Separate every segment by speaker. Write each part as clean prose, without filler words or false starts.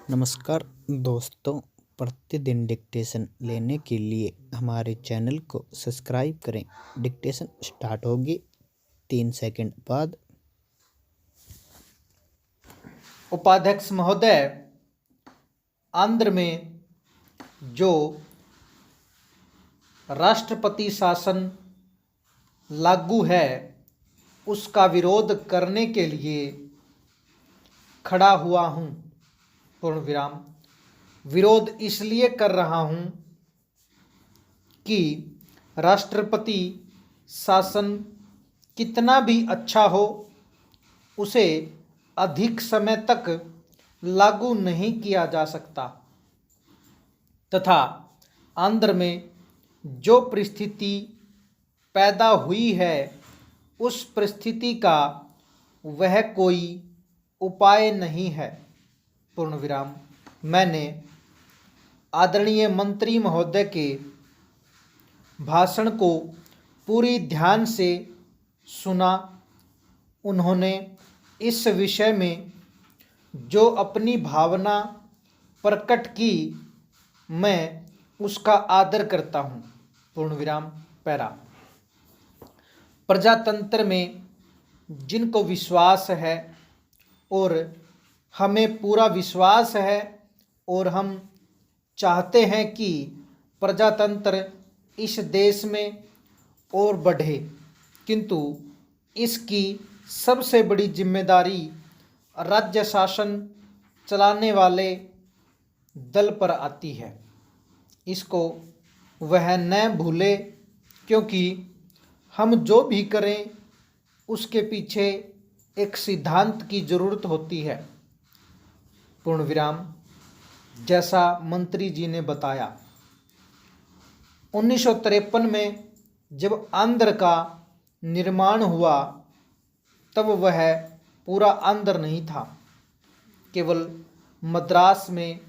Speaker 1: नमस्कार दोस्तों, प्रतिदिन डिक्टेशन लेने के लिए हमारे चैनल को सब्सक्राइब करें। डिक्टेशन स्टार्ट होगी 3 सेकंड बाद।
Speaker 2: उपाध्यक्ष महोदय, आंध्र में जो राष्ट्रपति शासन लागू है उसका विरोध करने के लिए खड़ा हुआ हूँ। पूर्ण विराम। विरोध इसलिए कर रहा हूँ कि राष्ट्रपति शासन कितना भी अच्छा हो उसे अधिक समय तक लागू नहीं किया जा सकता तथा आंध्र में जो परिस्थिति पैदा हुई है उस परिस्थिति का वह कोई उपाय नहीं है। पूर्ण विराम। मैंने आदरणीय मंत्री महोदय के भाषण को पूरी ध्यान से सुना। उन्होंने इस विषय में जो अपनी भावना प्रकट की मैं उसका आदर करता हूँ। पूर्ण विराम। पैरा। प्रजातंत्र में जिनको विश्वास है और हमें पूरा विश्वास है और हम चाहते हैं कि प्रजातंत्र इस देश में और बढ़े, किंतु इसकी सबसे बड़ी जिम्मेदारी राज्य शासन चलाने वाले दल पर आती है। इसको वह न भूले, क्योंकि हम जो भी करें उसके पीछे एक सिद्धांत की ज़रूरत होती है। पूर्ण विराम। जैसा मंत्री जी ने बताया, 1953 में जब आंध्र का निर्माण हुआ तब वह पूरा आंध्र नहीं था, केवल मद्रास में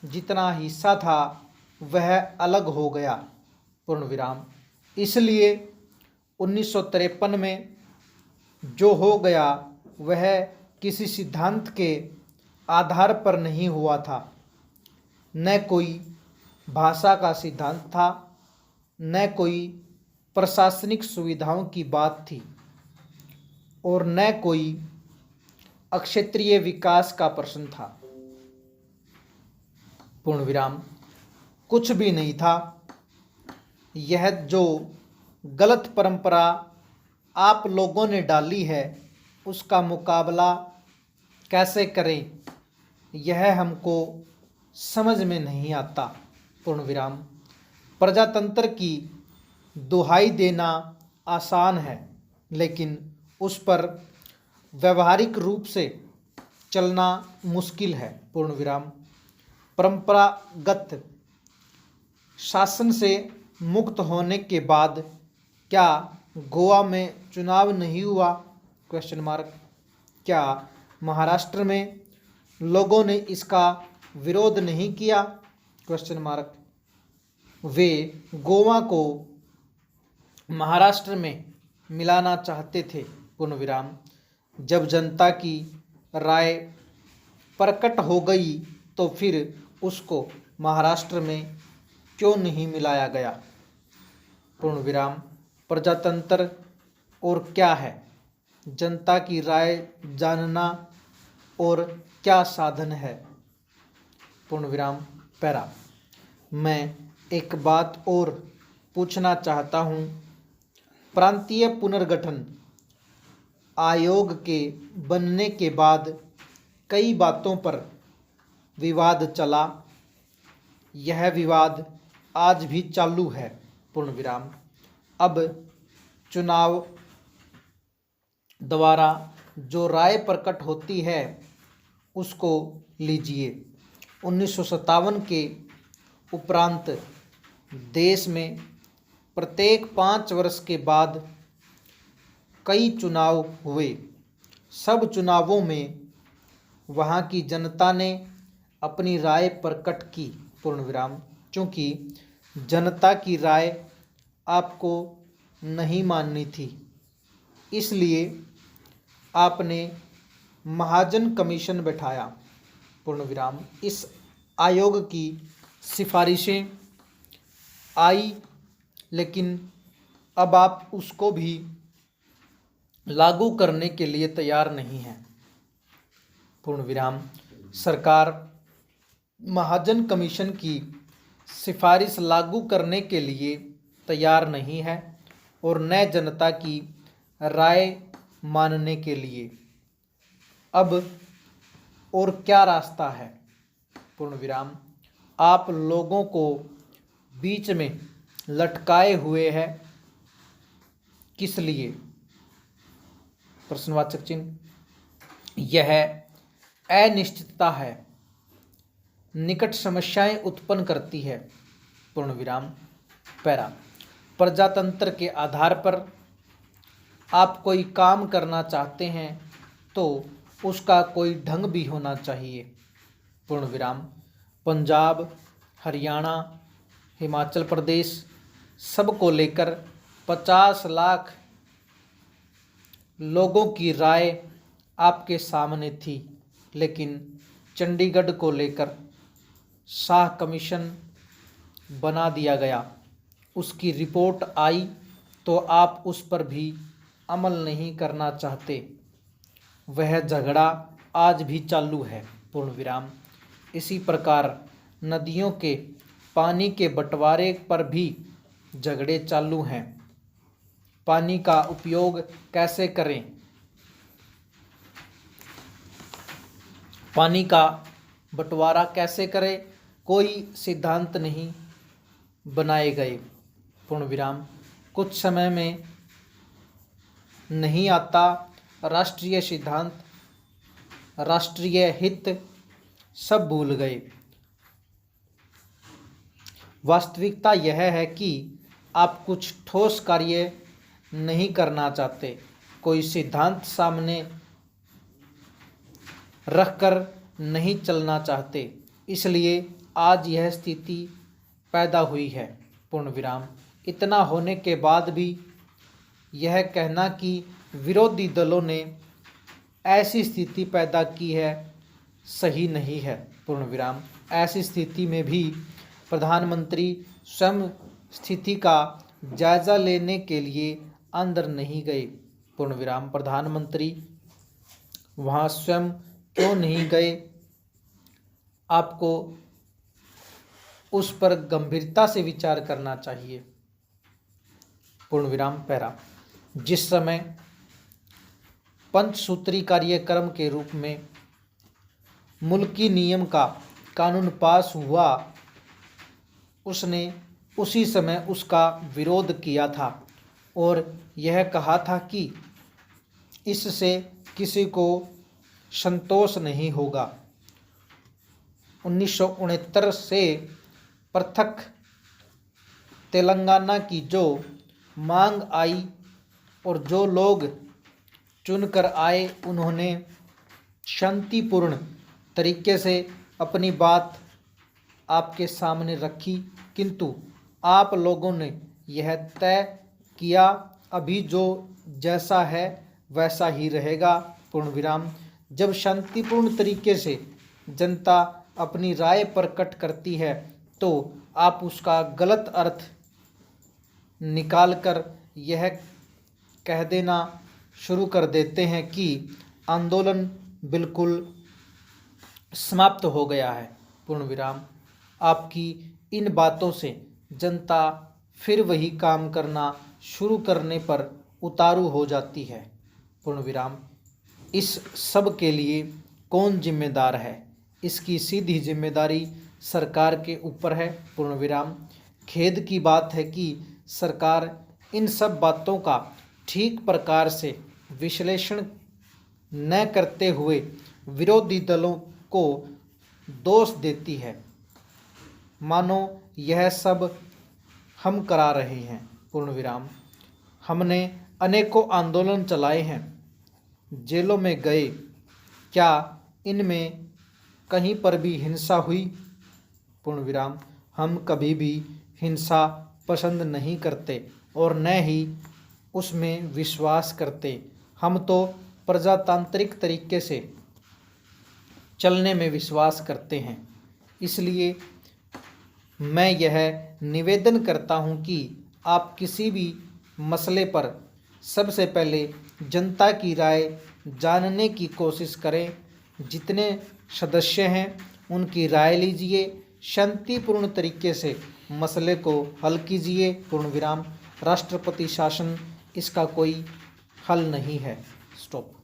Speaker 2: जितना हिस्सा था वह अलग हो गया। पूर्ण विराम। इसलिए 1953 में जो हो गया वह किसी सिद्धांत के आधार पर नहीं हुआ था। न कोई भाषा का सिद्धांत था, न कोई प्रशासनिक सुविधाओं की बात थी और न कोई क्षेत्रीय विकास का प्रश्न था। पूर्ण विराम। कुछ भी नहीं था। यह जो गलत परंपरा आप लोगों ने डाली है उसका मुकाबला कैसे करें यह हमको समझ में नहीं आता। पूर्ण विराम। प्रजातंत्र की दुहाई देना आसान है, लेकिन उस पर व्यवहारिक रूप से चलना मुश्किल है। पूर्ण विराम। परंपरागत शासन से मुक्त होने के बाद क्या गोवा में चुनाव नहीं हुआ? Question mark. क्या महाराष्ट्र में लोगों ने इसका विरोध नहीं किया? Question mark. वे गोवा को महाराष्ट्र में मिलाना चाहते थे। पूर्ण विराम। जब जनता की राय प्रकट हो गई तो फिर उसको महाराष्ट्र में क्यों नहीं मिलाया गया? पूर्ण विराम। प्रजातंत्र और क्या है? जनता की राय जानना और क्या साधन है? पूर्ण विराम। पैरा। मैं एक बात और पूछना चाहता हूँ। प्रांतीय पुनर्गठन आयोग के बनने के बाद कई बातों पर विवाद चला। यह विवाद आज भी चालू है। पूर्ण विराम। अब चुनाव द्वारा जो राय प्रकट होती है उसको लीजिए। 1957 के उपरांत देश में प्रत्येक 5 वर्ष के बाद कई चुनाव हुए। सब चुनावों में वहाँ की जनता ने अपनी राय प्रकट की। पूर्ण विराम। क्योंकि जनता की राय आपको नहीं माननी थी, इसलिए आपने महाजन कमीशन बैठाया। पूर्ण विराम। इस आयोग की सिफारिशें आई, लेकिन अब आप उसको भी लागू करने के लिए तैयार नहीं हैं। पूर्ण विराम। सरकार महाजन कमीशन की सिफारिश लागू करने के लिए तैयार नहीं है और न जनता की राय मानने के लिए। अब और क्या रास्ता है? पूर्ण विराम। आप लोगों को बीच में लटकाए हुए है, किस लिए? प्रश्नवाचक चिन्ह। यह अनिश्चितता है, निकट समस्याएं उत्पन्न करती है। पूर्ण विराम। पैरा। प्रजातंत्र के आधार पर आप कोई काम करना चाहते हैं तो उसका कोई ढंग भी होना चाहिए। पूर्ण विराम। पंजाब, हरियाणा, हिमाचल प्रदेश सबको लेकर 50 लाख लोगों की राय आपके सामने थी, लेकिन चंडीगढ़ को लेकर शाह कमीशन बना दिया गया। उसकी रिपोर्ट आई तो आप उस पर भी अमल नहीं करना चाहते। वह झगड़ा आज भी चालू है। पूर्ण विराम। इसी प्रकार नदियों के पानी के बंटवारे पर भी झगड़े चालू हैं। पानी का उपयोग कैसे करें? पानी का बंटवारा कैसे करें? कोई सिद्धांत नहीं बनाए गए। पूर्ण विराम। कुछ समय में नहीं आता राष्ट्रीय सिद्धांत, राष्ट्रीय हित सब भूल गए। वास्तविकता यह है कि आप कुछ ठोस कार्य नहीं करना चाहते, कोई सिद्धांत सामने रखकर नहीं चलना चाहते, इसलिए आज यह स्थिति पैदा हुई है। पूर्ण विराम। इतना होने के बाद भी यह कहना कि विरोधी दलों ने ऐसी स्थिति पैदा की है सही नहीं है। पूर्ण विराम। ऐसी स्थिति में भी प्रधानमंत्री स्वयं स्थिति का जायजा लेने के लिए अंदर नहीं गए। पूर्ण विराम। प्रधानमंत्री वहां स्वयं क्यों नहीं गए? आपको उस पर गंभीरता से विचार करना चाहिए। पूर्ण विराम। पैरा। जिस समय पंचसूत्री कार्यक्रम के रूप में मुल्की नियम का कानून पास हुआ, उसने उसी समय उसका विरोध किया था और यह कहा था कि इससे किसी को संतोष नहीं होगा। 1969 से पृथक तेलंगाना की जो मांग आई और जो लोग चुनकर आए, उन्होंने शांतिपूर्ण तरीके से अपनी बात आपके सामने रखी, किंतु आप लोगों ने यह तय किया अभी जो जैसा है वैसा ही रहेगा। पूर्ण विराम। जब शांतिपूर्ण तरीके से जनता अपनी राय प्रकट करती है तो आप उसका गलत अर्थ निकालकर यह कह देना शुरू कर देते हैं कि आंदोलन बिल्कुल समाप्त हो गया है। पूर्ण विराम। आपकी इन बातों से जनता फिर वही काम करना शुरू करने पर उतारू हो जाती है। पूर्ण विराम। इस सब के लिए कौन जिम्मेदार है? इसकी सीधी जिम्मेदारी सरकार के ऊपर है। पूर्ण विराम। खेद की बात है कि सरकार इन सब बातों का ठीक प्रकार से विश्लेषण न करते हुए विरोधी दलों को दोष देती है, मानो यह सब हम करा रहे हैं। पूर्ण विराम। हमने अनेकों आंदोलन चलाए हैं, जेलों में गए, क्या इनमें कहीं पर भी हिंसा हुई? पूर्ण विराम। हम कभी भी हिंसा पसंद नहीं करते और न ही उसमें विश्वास करते। हम तो प्रजातांत्रिक तरीके से चलने में विश्वास करते हैं। इसलिए मैं यह निवेदन करता हूं कि आप किसी भी मसले पर सबसे पहले जनता की राय जानने की कोशिश करें। जितने सदस्य हैं उनकी राय लीजिए, शांतिपूर्ण तरीके से मसले को हल कीजिए। पूर्ण विराम। राष्ट्रपति शासन इसका कोई हल नहीं है। स्टॉप।